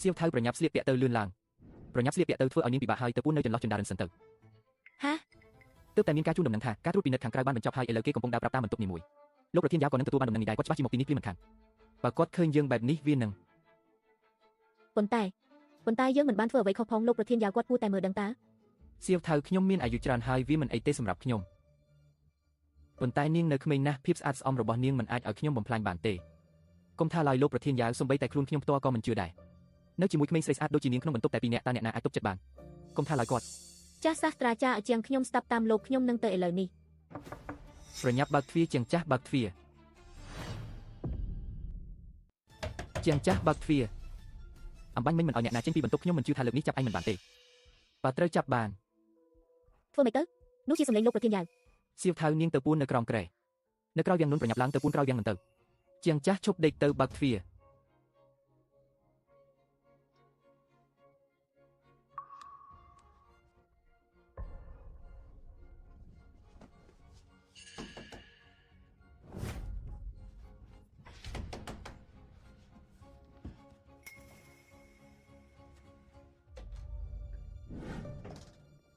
សៀវថៅប្រញាប់ស្លៀកពាក់ទៅលឿនឡើងប្រញាប់ស្លៀកពាក់ទៅធ្វើឲ្យនាងពិបាកហើយទៅពួននៅចន្លោះចន្ទារិនសិនទៅហាទើបតែមានការជូនដំណឹងថាការត្រួតពិនិត្យខាងក្រៅបានបញ្ចប់ហើយឥឡូវគេកំពុងដើរប្រាប់តាមបន្ទប់នីមួយលោកប្រធានយ៉ាវក៏នឹងទទួលបានដំណឹងនេះដែរគាត់ច្បាស់ជាមកទីនេះភ្លាមមិនខានបើគាត់ឃើញយើងបែបនេះវានឹងប៉ុន្តែយើងមិនបានធ្វើអ្វីខុសផងលោកប្រធានយ៉ាវគាត់គួរតែមើលដឹងតើសៀវថៅខ្ញុំមានអាយុច្រើនហើយវាមិនអីទេសម្រាប់ខ្ញុំប៉ុន្តែនាងនៅក្មេងណាស់ភាពស្អាតស្អំរបស់នាងមិនអាចឲ្យខ្ញុំបំផ្លាញបានទេកុំថាឡើយលោកប្រធានយ៉ាវសំបីតែខ្លួនខ្ញុំផ្ទាល់ក៏មិនជឿដែរនៅជាមួយក្មេងស្រីស្អាតដូចជានាងក្នុងបន្ទប់តែពីរនាក់តើអ្នកណាអាចទប់ចិត្តបានកុំថាឡើយគាត់ចាស់សាស្ត្រាចារ្យជាងខ្ញុំស្ដាប់តាមលោកខ្ញុំនឹងទៅឥឡូវនេះប្រញាប់បើកទ្វារជាងចាស់បើកទ្វារជាងចាស់បើកទ្វារអំបញ្ញមិញមិនឲ្យអ្នកណាចេញពីបន្ទប់ខ្ញុំមិនជឿថាលើកនេះចាប់ឯងមិនបានទេបើត្រូវចាប់បានធ្វើម៉េចទៅនោះជាសម្លេងលោកប្រធានយ៉ាវសៀវថៅនាងទៅពួននៅក្រោមគ្រែនៅក្រៅវាំងនុនប្រញាប់ឡើងទៅពួនក្រោយវាំងនឹងទៅជាងចាស់ឈប់ដេកទៅបើកទ្វារ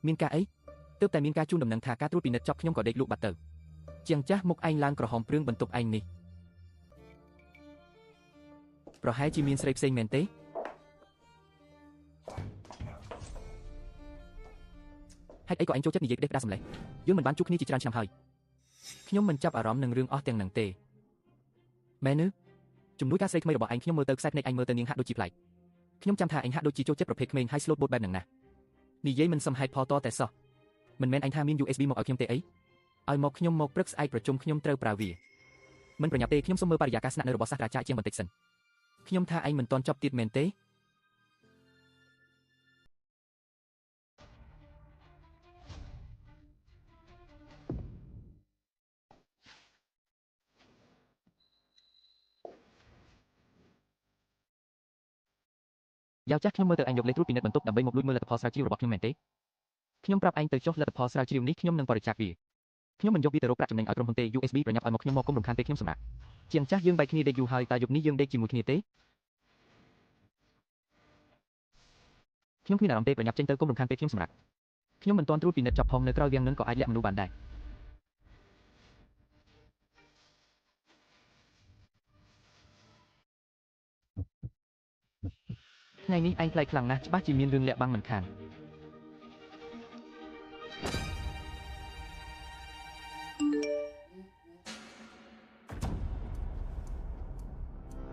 មានការអីទើបតែមានការជូនដំណឹងថាការត្រួតពិនិត្យចប់ខ្ញុំក៏ដេកលក់បាត់ទៅជាងចាស់មុខឯងឡើងក្រហមព្រឿងបន្ទប់ឯងនេះប្រហែលជាមានស្រីផ្សេងមែនទេហេតុអីក៏ឯងចូលចិត្តនិយាយផ្ដេសផ្ដាសសម្លេះយើងមិនបានជួបគ្នាជាច្រើនឆ្នាំហើយខ្ញុំមិនចាប់អារម្មណ៍នឹងរឿងអស់ទាំងហ្នឹងទេមែនទេជំនួយការស្រីថ្មីរបស់ឯងខ្ញុំមើលទៅខ្សែភ្នែកឯងមើលទៅនាងហាក់ដូចជាប្លែកខ្ញុំចាំថាឯងហាក់ដូចជាចូលចិត្តប្រភេទក្មេងហើយស្លូតបូតបែបហ្នឹងណានិយាយមិនសមហេតុផលតតែសោះមិនមែនឯងថាមាន USB មកឲ្យខ្ញុំទេអីឲ្យមកខ្ញុំមកព្រឹកស្អែកប្រជុំខ្ញុំត្រូវប្រើវាមិនប្រញាប់ទេខ្ញុំសូមមើលបរិយាកាសស្នាក់នៅរបស់សាស្ត្រាចារ្យជាងបន្តិចសិនខ្ញុំថាឯងមិនទាន់ចប់ទៀតមែនទេយ៉ាវចាស់ខ្ញុំមើលទៅឯងយកលេខត្រួតពិនិត្យបន្ទប់ដើម្បីមកលួចមើលលទ្ធផលស្រាវជ្រាវរបស់ខ្ញុំមែនទេខ្ញុំប្រាប់ឯងទៅចុះលទ្ធផលស្រាវជ្រាវនេះខ្ញុំនឹងបរិច្ចាគវាខ្ញុំមិនយកវាទៅរកប្រាក់ចំណេញឲ្យក្រុមហ៊ុនទេ USB ប្រញាប់ឲ្យមកខ្ញុំមកកុំរំខានពេលខ្ញុំសម្រាប់ជាងចាស់យើងបែកគ្នាដេកយូរហើយតើយប់នេះយើងដេកជាមួយគ្នាទេខ្ញុំគ្មានអារម្មណ៍ទេប្រញាប់ចេញទៅកុំរំខានពេលខ្ញុំសម្រាប់ខ្ញុំមិនទាន់ត្រួតពិនិត្យចប់ផងនៅក្រៅវាំងនឹងក៏អាចលាក់មនុស្សបានដែរថ្ងៃនេះឯងប្លែកខ្លាំងណាស់ច្បាស់ជាមានរឿងលាក់បាំងមិនខាន